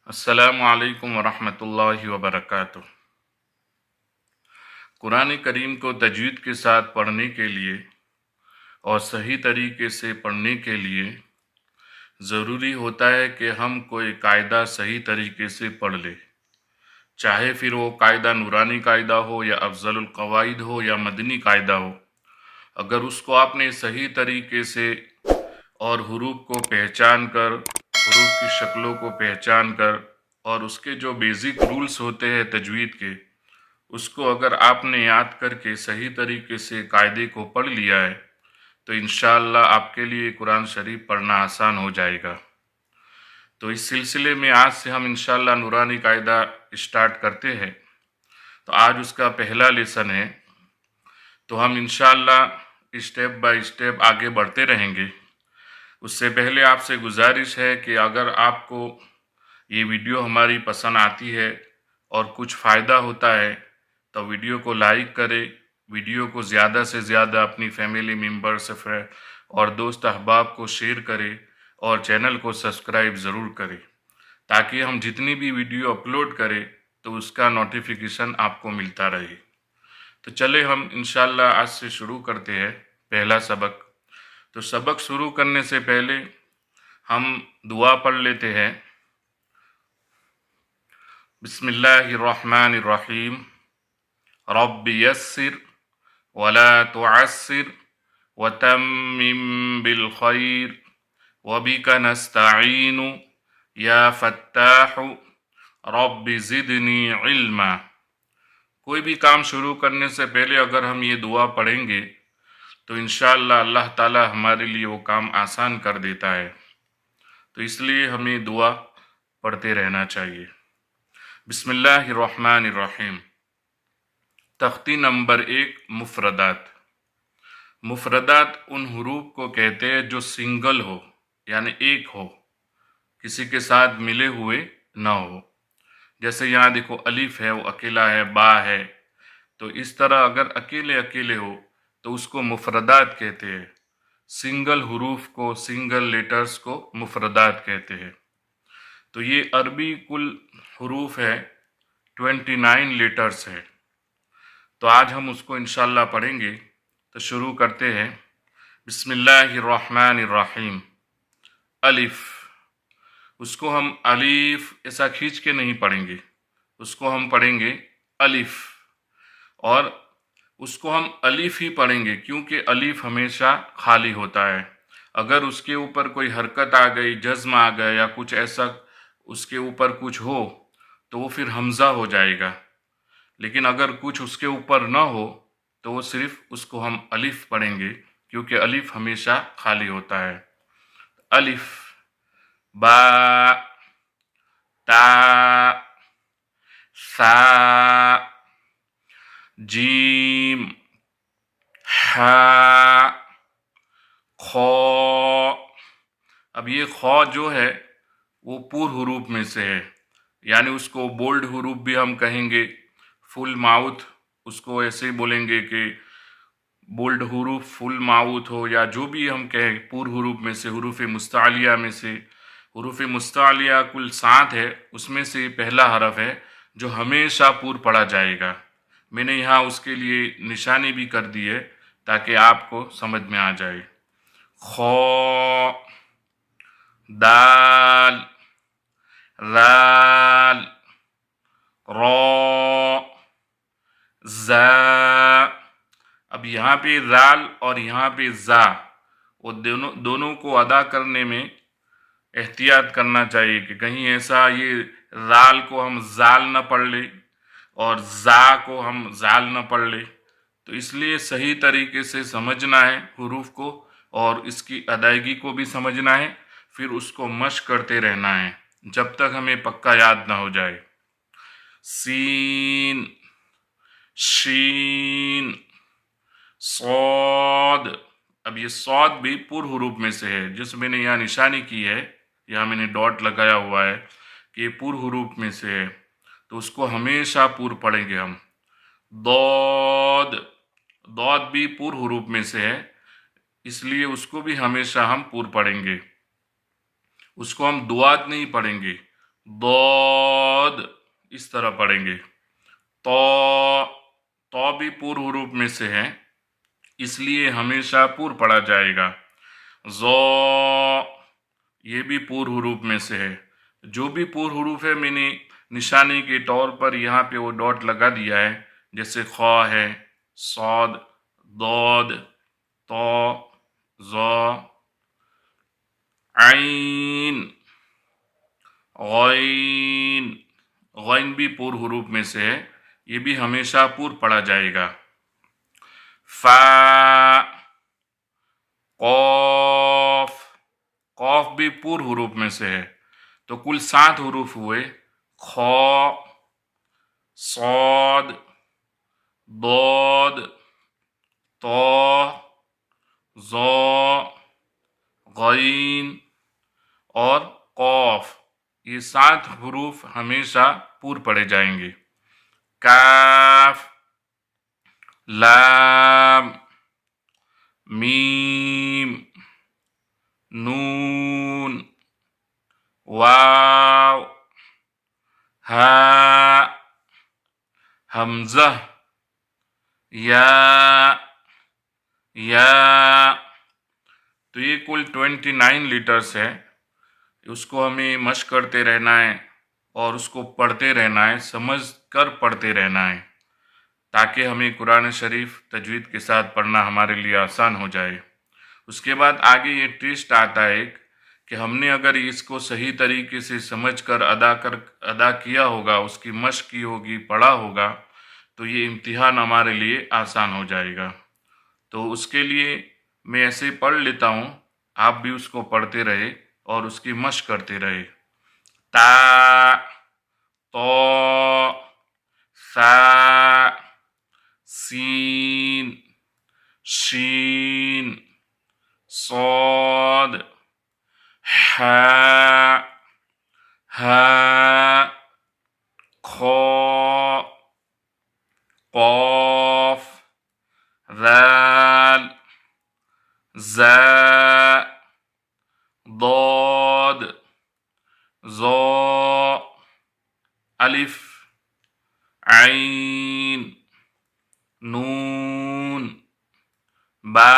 अस्सलामु अलैकुम वरहमतुल्लाहि वबरकातुह। कुरान करीम को तजवीद के साथ पढ़ने के लिए और सही तरीके से पढ़ने के लिए ज़रूरी होता है कि हम कोई कायदा सही तरीके से पढ़ लें, चाहे फिर वो कायदा नूरानी कायदा हो या अफजलुल कवाइद हो या मदनी कायदा हो। अगर उसको आपने सही तरीके से और हुरूफ को पहचान कर, हुरूफ की शक्लों को पहचान कर और उसके जो बेसिक रूल्स होते हैं तजवीद के, उसको अगर आपने याद करके सही तरीके से कायदे को पढ़ लिया है तो इंशाअल्लाह आपके लिए कुरान शरीफ पढ़ना आसान हो जाएगा। तो इस सिलसिले में आज से हम इंशाअल्लाह नूरानी कायदा स्टार्ट करते हैं। तो आज उसका पहला लेसन है, तो हम इंशाअल्लाह स्टेप बाय स्टेप आगे बढ़ते रहेंगे। उससे पहले आपसे गुजारिश है कि अगर आपको ये वीडियो हमारी पसंद आती है और कुछ फ़ायदा होता है तो वीडियो को लाइक करें, वीडियो को ज़्यादा से ज़्यादा अपनी फैमिली मेम्बर्स और दोस्त अहबाब को शेयर करें और चैनल को सब्सक्राइब ज़रूर करें ताकि हम जितनी भी वीडियो अपलोड करें तो उसका नोटिफिकेशन आपको मिलता रहे। तो चले हम इंशाअल्लाह आज से शुरू करते हैं पहला सबक। तो सबक शुरू करने से पहले हम दुआ पढ़ लेते हैं। बिस्मिल्लाहिर्रहमानिर्रहीम। रब्बि यस्सिर वला तुअस्सिर वतम्मिम बिल खैर वबिका नस्तईनु या फत्ताहु रब्बि ज़िदनी इल्मा। कोई भी काम शुरू करने से पहले अगर हम ये दुआ पढ़ेंगे तो इंशाअल्लाह अल्लाह ताला हमारे लिए वो काम आसान कर देता है। तो इसलिए हमें दुआ पढ़ते रहना चाहिए। बिस्मिल्लाहिर्रहमानिर्रहीम। तख्ती नंबर 1, मुफरदात। मुफरदात उन हुरूफ को कहते हैं जो सिंगल हो, यानी एक हो, किसी के साथ मिले हुए ना हो। जैसे यहाँ देखो अलिफ है, वो अकेला है, बा है, तो इस तरह अगर अकेले अकेले हो तो उसको मुफरदात कहते हैं। सिंगल हुरूफ को, सिंगल लेटर्स को मुफरदात कहते हैं। तो ये अरबी कुल हुरूफ है, 29 लेटर्स है। तो आज हम उसको इंशाअल्लाह पढ़ेंगे। तो शुरू करते हैं। बिस्मिल्लाहिर्रहमानिर्रहीम। अलिफ, उसको हम अलीफ ऐसा खींच के नहीं पढ़ेंगे, उसको हम पढ़ेंगे अलिफ, और उसको हम अलिफ ही पढ़ेंगे क्योंकि अलिफ हमेशा खाली होता है। अगर उसके ऊपर कोई हरकत आ गई, जज्म आ गया या कुछ ऐसा उसके ऊपर कुछ हो तो वो फिर हमज़ा हो जाएगा, लेकिन अगर कुछ उसके ऊपर ना हो तो वो सिर्फ उसको हम अलिफ पढ़ेंगे क्योंकि अलिफ हमेशा खाली होता है। अलिफ, बा, ता, सा, जीम, हा, खौ। अब ये खौ जो है वो पूर हुरूफ में से है, यानी उसको बोल्ड हुरूफ भी हम कहेंगे, फुल माउथ उसको ऐसे ही बोलेंगे कि बोल्ड हुरूफ फुल माउथ हो, या जो भी हम कहें पूर हुरूफ में से, हुरूफ मुस्तालिया में से। हुरूफ मुस्तालिया कुल 7 है, उसमें से पहला हरफ है जो हमेशा पूर पढ़ा जाएगा। मैंने यहाँ उसके लिए निशानी भी कर दी है ताकि आपको समझ में आ जाए। खौ, दाल, राल, रौ, जा। अब यहाँ पे राल और यहाँ पे जा, वो दोनों को अदा करने में एहतियात करना चाहिए कि कहीं ऐसा ये राल को हम जाल न पढ़ ले और जा को हम जाल न पढ़ ले। तो इसलिए सही तरीके से समझना है हुरूफ को और इसकी अदायगी को भी समझना है, फिर उसको मश्क करते रहना है जब तक हमें पक्का याद ना हो जाए। सीन, शीन, सौद। अब ये सौद भी पूर हुरूफ में से है, जिस मैंने यहाँ निशानी की है, यहाँ मैंने डॉट लगाया हुआ है कि ये पूर हुरूफ में से है, तो उसको हमेशा पूर पढ़ेंगे हम। दौद, दौद भी पूर हुरूफ में से है, इसलिए उसको भी हमेशा हम पूर पढ़ेंगे। उसको हम दुआत नहीं पढ़ेंगे, दौद, इस तरह पढ़ेंगे। तो भी पूर्व हुरूफ में से है, इसलिए हमेशा पूर्व पढ़ा जाएगा। ज़ो, ये भी पूर्व हुरूफ में से है। जो भी पूर्व हुरूफ है मैंने निशानी के तौर पर यहाँ पे वो डॉट लगा दिया है, जैसे खौ है, सौद, दौद, तो, ज़ो, आइन, गैन। गैन भी पूर्व हुरूफ में से है, ये भी हमेशा पूर्व पढ़ा जाएगा। फा, कौफ, कौफ भी पूर्व हुरूफ में से है। तो कुल 7 हुरूफ हुए, खौ, सौद, दौद, तो, ज़ो, गैन और कौफ। ये 7 हुरूफ हमेशा पूर्व पढ़े जाएंगे। काफ, लाम, मीम, नून, वाव, हा, हमज़ा, या। तो ये कुल 29 लीटर्स है। उसको हमें मश्क करते रहना है और उसको पढ़ते रहना है, समझ कर पढ़ते रहना है, ताकि हमें कुरान शरीफ तजवीद के साथ पढ़ना हमारे लिए आसान हो जाए। उसके बाद आगे ये टेस्ट आता है कि हमने अगर इसको सही तरीके से समझ कर अदा किया होगा, उसकी मश्क की होगी, पढ़ा होगा, तो ये इम्तिहान हमारे लिए आसान हो जाएगा। तो उसके लिए मैं ऐसे पढ़ लेता हूँ, आप भी उसको पढ़ते रहे और उसकी मश्क करते रहे। ता, तो, सा, सीन, शीन, सौद, हा, खौ, कौफ, दाल, ज़ा, दौद, ज़ो, अलिफ, आइन, नून, बा,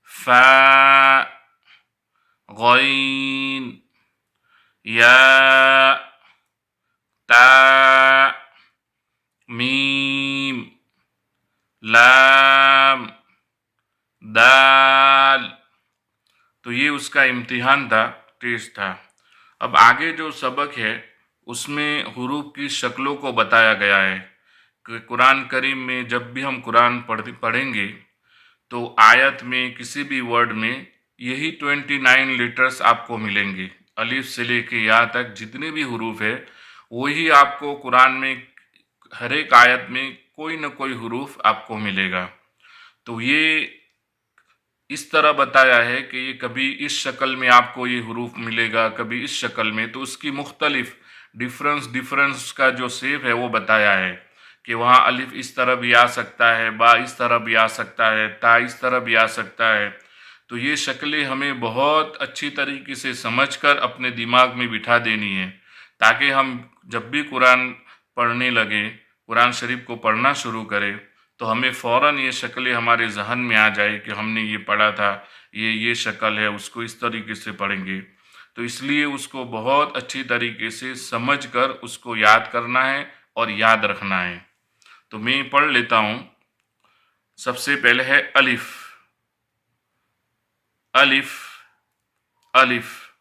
फा, गैन, या, ता, मीम, लाम, दाल। तो ये उसका इम्तिहान था, टेस्ट था। अब आगे जो सबक है उसमें हुरूफ की शक्लों को बताया गया है कि कुरान करीम में जब भी हम कुरान पढ़ेंगे तो आयत में किसी भी वर्ड में यही 29 लेटर्स आपको मिलेंगे। अलिफ से लेके या तक जितने भी हुरूफ है वही आपको कुरान में हर एक आयत में कोई न कोई हुरूफ आपको मिलेगा। तो ये इस तरह बताया है कि ये कभी इस शक्ल में आपको ये हुरूफ मिलेगा, कभी इस शक्ल में, तो उसकी मुख्तलिफ डिफरेंस का जो शेप है वो बताया है कि वहाँ अलिफ इस तरह भी आ सकता है, बा इस तरह भी आ सकता है, ता इस तरह भी आ सकता है। तो ये शक्लें हमें बहुत अच्छी तरीके से समझकर अपने दिमाग में बिठा देनी है, ताकि हम जब भी कुरान पढ़ने लगे, कुरान शरीफ को पढ़ना शुरू करें, तो हमें फ़ौरन ये शक्लें हमारे जहन में आ जाए कि हमने ये पढ़ा था, ये शक्ल है, उसको इस तरीके से पढ़ेंगे। तो इसलिए उसको बहुत अच्छी तरीके से समझ कर उसको याद करना है और याद रखना है। तो मैं पढ़ लेता हूँ। सबसे पहले है अलिफ, अलिफ, अलिफ।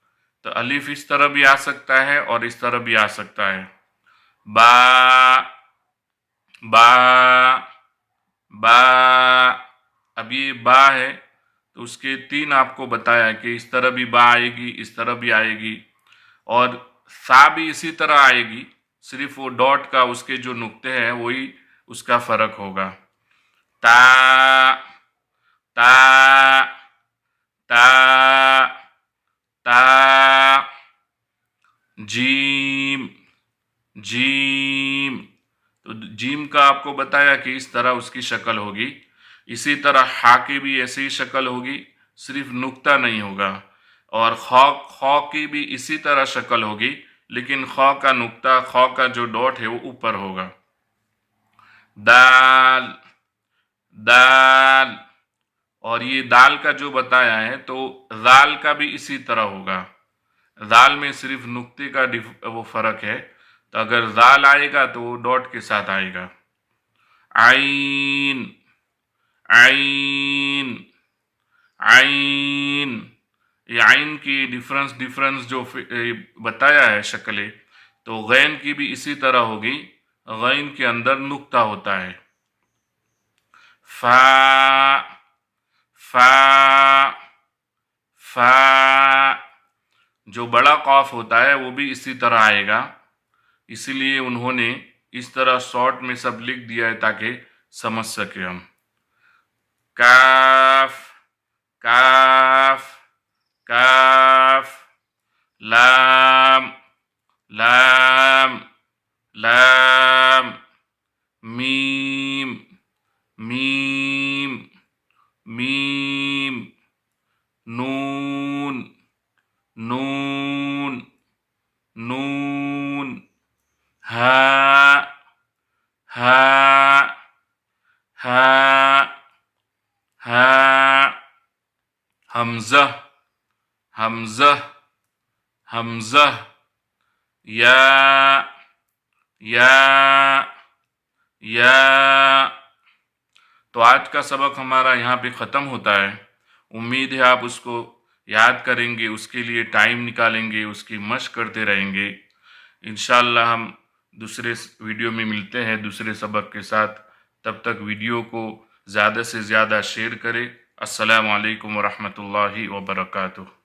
तो अलिफ इस तरह भी आ सकता है और इस तरह भी आ सकता है। बा, बा, बा। अब ये बा है तो उसके 3 आपको बताया कि इस तरह भी बा आएगी, इस तरह भी आएगी, और सा भी इसी तरह आएगी, सिर्फ वो डॉट का उसके जो नुक्ते हैं वही उसका फर्क होगा। ता, ता, ता, ता, जीम, जीम। तो जीम का आपको बताया कि इस तरह उसकी शक्ल होगी। इसी तरह हा की भी ऐसी ही शक्ल होगी, सिर्फ नुक्ता नहीं होगा। اور خو کی بھی اسی طرح شکل ہوگی، لیکن خو کا نقطہ، خو کا جو ڈاٹ ہے وہ اوپر ہوگا. دال دال. اور یہ دال کا جو بتایا ہے تو دال کا بھی اسی طرح ہوگا. دال میں صرف نقطے کا وہ فرق ہے، تو اگر دال آئے گا تو وہ ڈاٹ کے ساتھ آئے گا. عین عین عین. یہ عین کی ڈفرنس جو بتایا ہے شکلیں، تو غین کی بھی اسی طرح ہوگی، غین کے اندر نقطہ ہوتا ہے. فا فا فا. جو بڑا قاف ہوتا ہے وہ بھی اسی طرح آئے گا، اسی لیے انہوں نے اس طرح شارٹ میں سب لکھ دیا ہے تاکہ سمجھ سکے ہم. کاف کاف کاف. لام لام لام. میم میم میم. نون نون نون. ہا ہا ہا ہا. حمزہ حمزہ حمزہ. یا یا یا. تو آج کا سبق ہمارا یہاں پہ ختم ہوتا ہے. امید ہے آپ اس کو یاد کریں گے، اس کے لیے ٹائم نکالیں گے، اس کی مشق کرتے رہیں گے. انشاءاللہ ہم دوسرے ویڈیو میں ملتے ہیں دوسرے سبق کے ساتھ. تب تک ویڈیو کو زیادہ سے زیادہ شیئر کریں. السلام علیکم ورحمۃ اللہ وبرکاتہ.